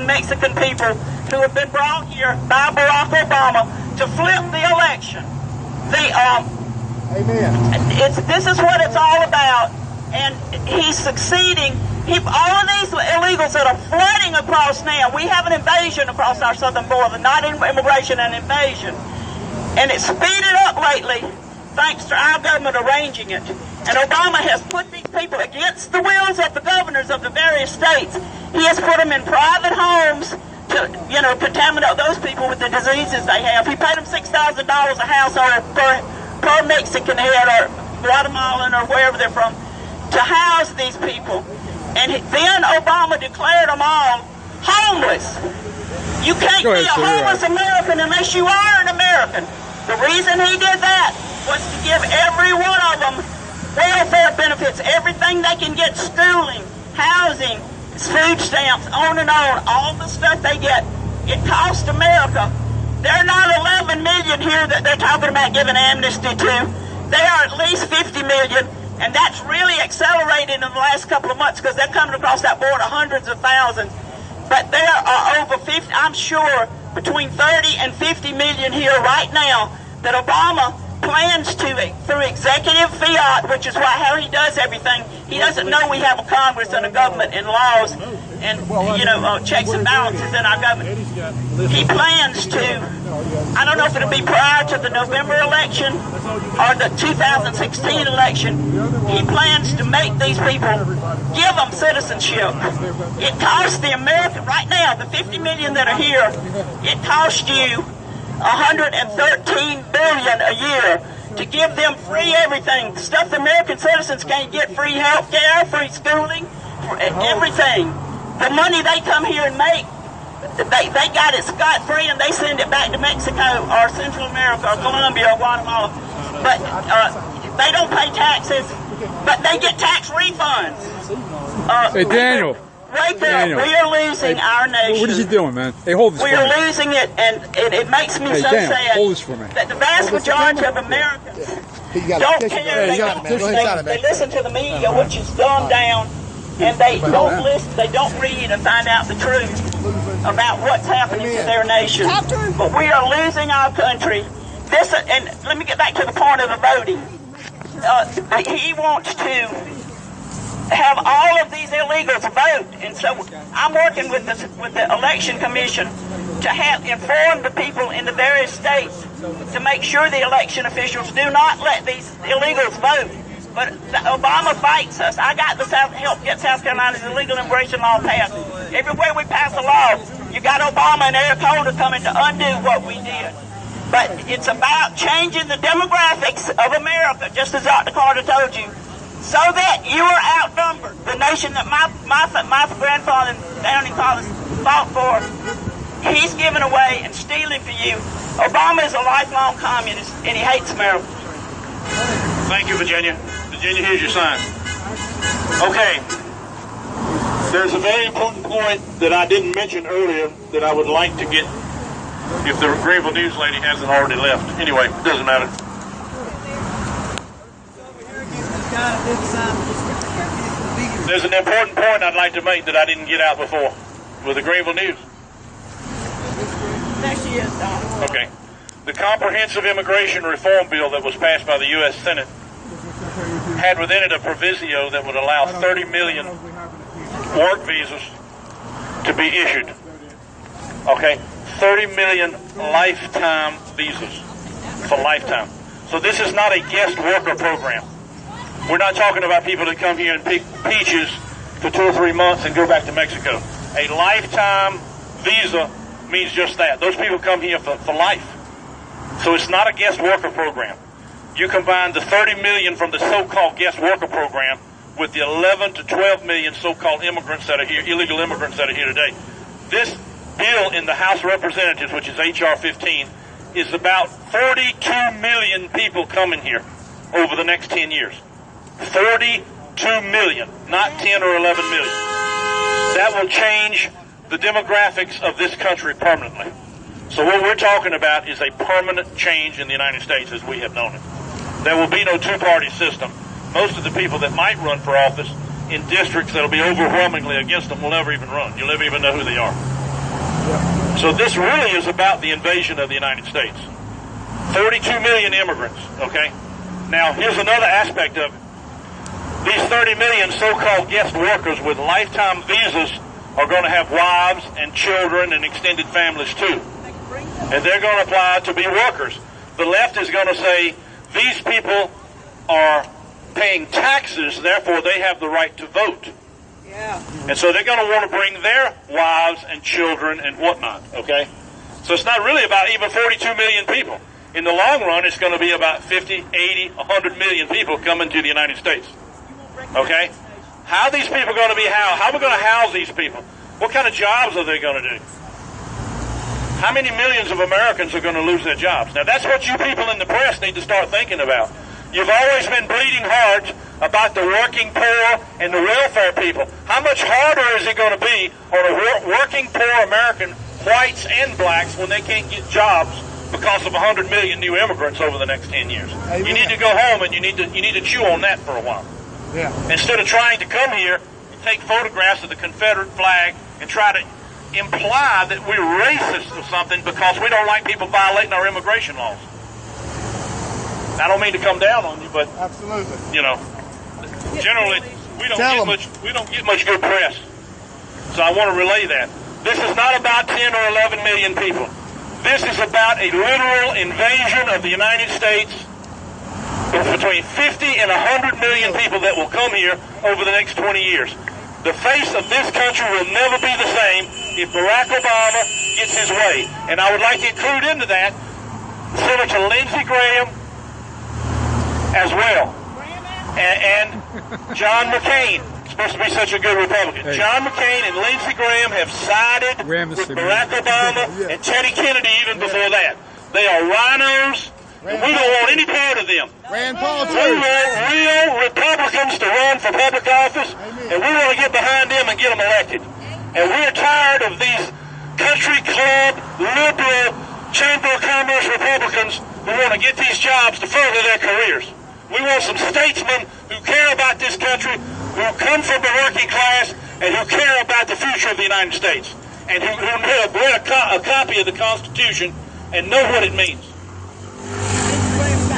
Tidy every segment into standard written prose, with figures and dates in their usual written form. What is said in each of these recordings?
Mexican people who have been brought here by Barack Obama to flip the election. This is what it's all about, and he's succeeding. All of these illegals that are flooding across now, we have an invasion across our southern border, not immigration, an invasion. And it's speeded up lately thanks to our government arranging it. And Obama has put these people against the wills of the governors of the various states. He has put them in private homes to, contaminate those people with the diseases they have. He paid them $6,000 a household per Mexican head or Guatemalan or wherever they're from to house these people. And then Obama declared them all homeless. You can't be a homeless American unless you are an American. The reason he did that was to give every one of them welfare benefits, everything they can get, schooling, housing, food stamps, on and on, all the stuff they get. It cost America. There are not 11 million here that they're talking about giving amnesty to. There are at least 50 million, and that's really accelerated in the last couple of months because they're coming across that border hundreds of thousands. But there are over 50, I'm sure, between 30 and 50 million here right now that Obama plans to, through executive fiat, which is how he does everything. He doesn't know we have a Congress and a government and laws and, checks and balances in our government. He plans to, I don't know if it'll be prior to the November election or the 2016 election, he plans to make these people, give them citizenship. It costs the American, right now, the 50 million that are here, it costs you $113 billion a year to give them free everything. Stuff the American citizens can't get: free health care, free schooling, everything. The money they come here and make, they got it scot-free and they send it back to Mexico or Central America or Colombia or Guatemala. But they don't pay taxes, but they get tax refunds. Hey, Daniel. Wake up, we are losing our nation. What is he doing, man? Hey, hold this for me. We are losing it, and it makes me so Daniel, sad hold this for me. that the vast majority of Americans don't care. They listen to the media, which is dumbed down, and they don't listen. They don't read and find out the truth about what's happening to their nation. But we are losing our country. And let me get back to the point of the voting. He wants to have all of these illegals vote, and so I'm working with the election commission to inform the people in the various states to make sure the election officials do not let these illegals vote. But Obama fights us. I got the help get South Carolina's illegal immigration law passed. Everywhere we pass a law, you got Obama and Eric Holder coming to undo what we did. But it's about changing the demographics of America, just as Dr. Carter told you, so that you are outnumbered. The nation that my grandfather and founding fathers fought for, he's giving away and stealing for you. Obama is a lifelong communist, and he hates America. Thank you, Virginia. Virginia, here's your sign. Okay. There's a very important point that I didn't mention earlier that I would like to get, if the Greenville News lady hasn't already left. Anyway, it doesn't matter. There's an important point I'd like to make that I didn't get out before with the Greenville News. There she is, Don. Okay. The Comprehensive Immigration Reform Bill that was passed by the U.S. Senate had within it a proviso that would allow 30 million work visas to be issued. Okay? 30 million lifetime visas for lifetime. So this is not a guest worker program. We're not talking about people that come here and pick peaches for 2 or 3 months and go back to Mexico. A lifetime visa means just that. Those people come here for life. So it's not a guest worker program. You combine the 30 million from the so-called guest worker program with the 11 to 12 million so-called immigrants that are here, illegal immigrants that are here today. This bill in the House of Representatives, which is H.R. 15, is about 42 million people coming here over the next 10 years. 42 million, not 10 or 11 million. That will change the demographics of this country permanently. So what we're talking about is a permanent change in the United States as we have known it. There will be no two-party system. Most of the people that might run for office in districts that will be overwhelmingly against them will never even run. You'll never even know who they are. So this really is about the invasion of the United States. 32 million immigrants, okay? Now, here's another aspect of it. These 30 million so-called guest workers with lifetime visas are going to have wives and children and extended families too. And they're going to apply to be workers. The left is going to say these people are paying taxes, therefore they have the right to vote. Yeah. And so they're going to want to bring their wives and children and whatnot, okay? So it's not really about even 42 million people. In the long run, it's going to be about 50, 80, 100 million people coming to the United States. Okay? How are these people going to be housed? How are we going to house these people? What kind of jobs are they going to do? How many millions of Americans are going to lose their jobs? Now, that's what you people in the press need to start thinking about. You've always been bleeding hearts about the working poor and the welfare people. How much harder is it going to be on a working poor American, whites and blacks, when they can't get jobs because of 100 million new immigrants over the next 10 years? Amen. You need to go home and you need to chew on that for a while. Yeah. Instead of trying to come here and take photographs of the Confederate flag and try to imply that we're racist or something because we don't like people violating our immigration laws. I don't mean to come down on you, but absolutely, you know, generally we don't get much good press. So I want to relay that. This is not about 10 or 11 million people. This is about a literal invasion of the United States of between 50 and 100 million people that will come here over the next 20 years. The face of this country will never be the same if Barack Obama gets his way. And I would like to include into that Senator Lindsey Graham as well. And John McCain, supposed to be such a good Republican. Hey. John McCain and Lindsey Graham have sided with Barack Obama and Teddy Kennedy even before that. They are rhinos. And we don't want any part of them. We want real Republicans to run for public office, and we want to get behind them and get them elected. And we're tired of these country club, liberal, chamber of commerce Republicans who want to get these jobs to further their careers. We want some statesmen who care about this country, who come from the working class, and who care about the future of the United States, and who have read a copy of the Constitution and know what it means.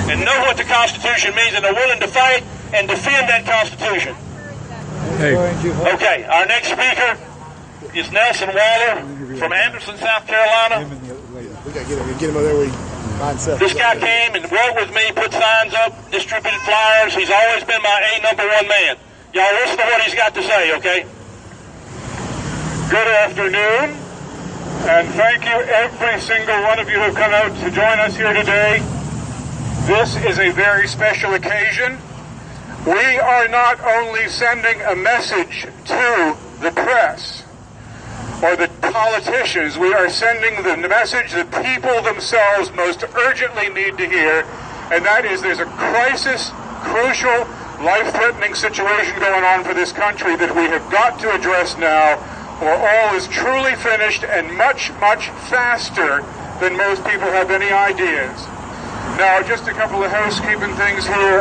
And know what the Constitution means, and are willing to fight and defend that Constitution. Hey. Okay, our next speaker is Nelson Waller from Anderson, South Carolina. We got to get him over there where he finds stuff. This guy came and worked with me, put signs up, distributed flyers. He's always been my #1 man. Y'all listen to what he's got to say, okay? Good afternoon, and thank you every single one of you who have come out to join us here today. This is a very special occasion. We are not only sending a message to the press or the politicians, we are sending the message that people themselves most urgently need to hear, and that is there's a crisis, crucial, life-threatening situation going on for this country that we have got to address now, or all is truly finished and much, much faster than most people have any ideas. Now, just a couple of housekeeping things here.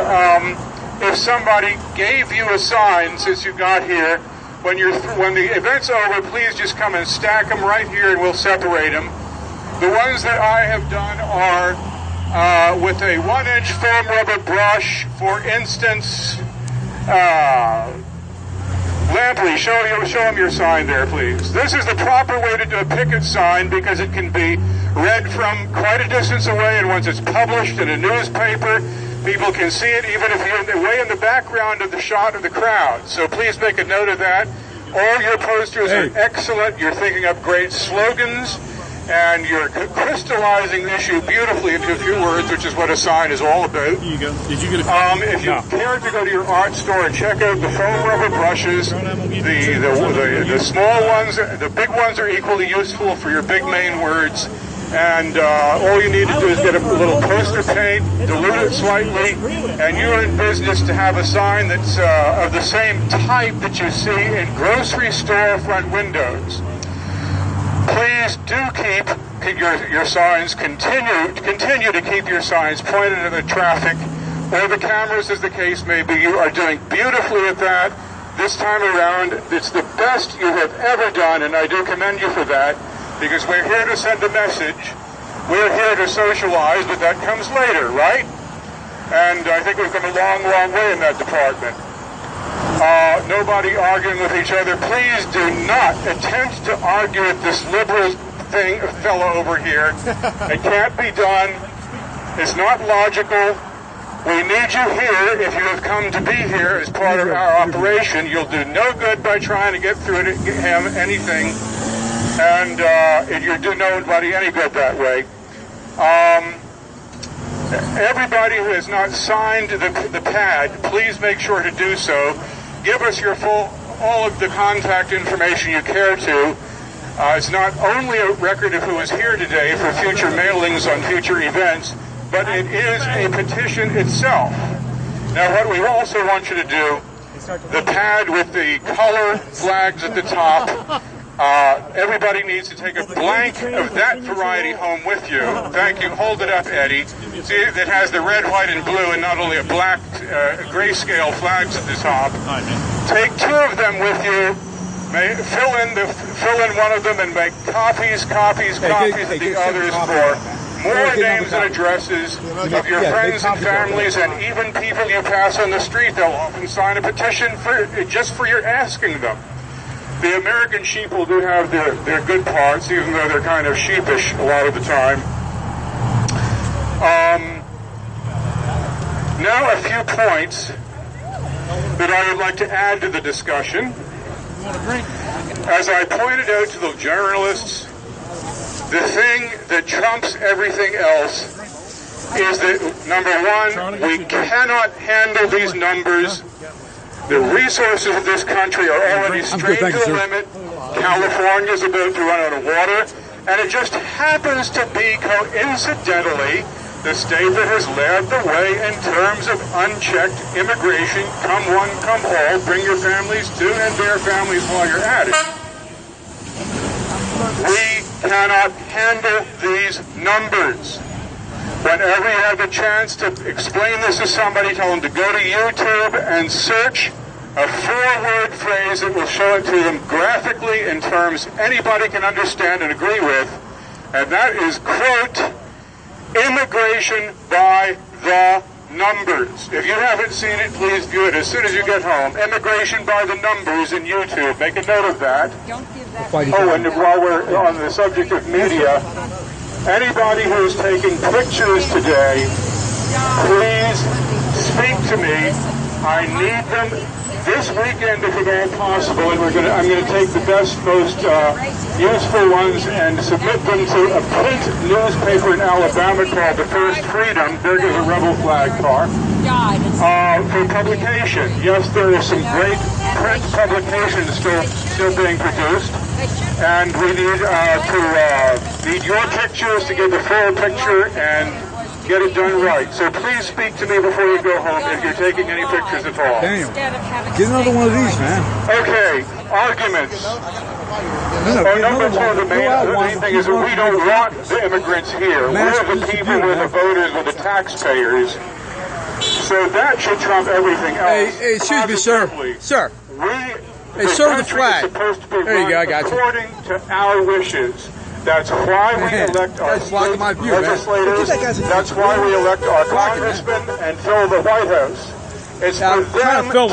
If somebody gave you a sign since you got here, when the event's over, please just come and stack them right here and we'll separate them. The ones that I have done are with a 1-inch foam rubber brush. For instance, Lampley, show them your sign there, please. This is the proper way to do a picket sign because it can be read from quite a distance away, and once it's published in a newspaper, people can see it even if you're way in the background of the shot of the crowd. So please make a note of that. All your posters are excellent. You're thinking up great slogans, and you're crystallizing the issue beautifully into a few words, which is what a sign is all about. Here you go. Did you get a if you care to go to your art store and check out the foam rubber brushes, the small ones, the big ones are equally useful for your big main words. And all you need to do is get a little poster paint, dilute it slightly, and you're in business to have a sign that's of the same type that you see in grocery store front windows. Please do keep your signs, continue to keep your signs pointed at the traffic or the cameras, as the case may be. You are doing beautifully at that. This time around, it's the best you have ever done, and I do commend you for that. because we're here to send a message. We're here to socialize, but that comes later, right? And I think we've come a long, long way in that department. Nobody arguing with each other. Please do not attempt to argue with this liberal fellow over here. It can't be done. It's not logical. We need you here. If you have come to be here as part of our operation, you'll do no good by trying to get through to him anything, and you'll do nobody any good that way. Everybody who has not signed the pad, please make sure to do so. Give us your all of the contact information you care to. It's not only a record of who is here today for future mailings on future events, but it is a petition itself. Now, what we also want you to do, the pad with the color flags at the top, everybody needs to take a blank of that variety home with you. Thank you. Hold it up, Eddie. See, it has the red, white, and blue, and not only a black grayscale flags at the top. Take 2 of them with you. Fill in one of them and make copies of the others for more names and addresses of your friends and families, and even people you pass on the street. They'll often sign a petition just for your asking them. The American sheeple do have their good parts, even though they're kind of sheepish a lot of the time. Now a few points that I would like to add to the discussion. As I pointed out to the journalists, the thing that trumps everything else is that, number one, we cannot handle these numbers. The resources of this country are already strained to the limit. California's about to run out of water, and it just happens to be coincidentally the state that has led the way in terms of unchecked immigration. Come one, come all. Bring your families to and their families while you're at it. We cannot handle these numbers. Whenever you have a chance to explain this to somebody, tell them to go to YouTube and search a 4-word phrase that will show it to them graphically in terms anybody can understand and agree with, and that is, quote, immigration by the numbers. If you haven't seen it, please view it as soon as you get home. Immigration by the numbers in YouTube. Make a note of that. Oh, and while we're on the subject of media, anybody who's taking pictures today, please speak to me. I need them this weekend if at all possible, and I'm going to take the best, most useful ones and submit them to a print newspaper in Alabama called The First Freedom. There goes a rebel flag car. For publication. Yes, there are some great print publications still being produced, and we need your pictures to get the full picture and get it done right. So please speak to me before you go home if you're taking any pictures at all. Daniel, get another one of these, man. Okay, arguments. Number 2, the main thing is that we don't want the immigrants here. We're the people, we're the voters, we're the taxpayers. So that should trump everything else. Hey, excuse me, sir. Sir. Hey, sir, the flag. There you go, I got you. According to our wishes. That's why we elect our state legislators. That's why we elect our congressmen and fill the White House. It's for them to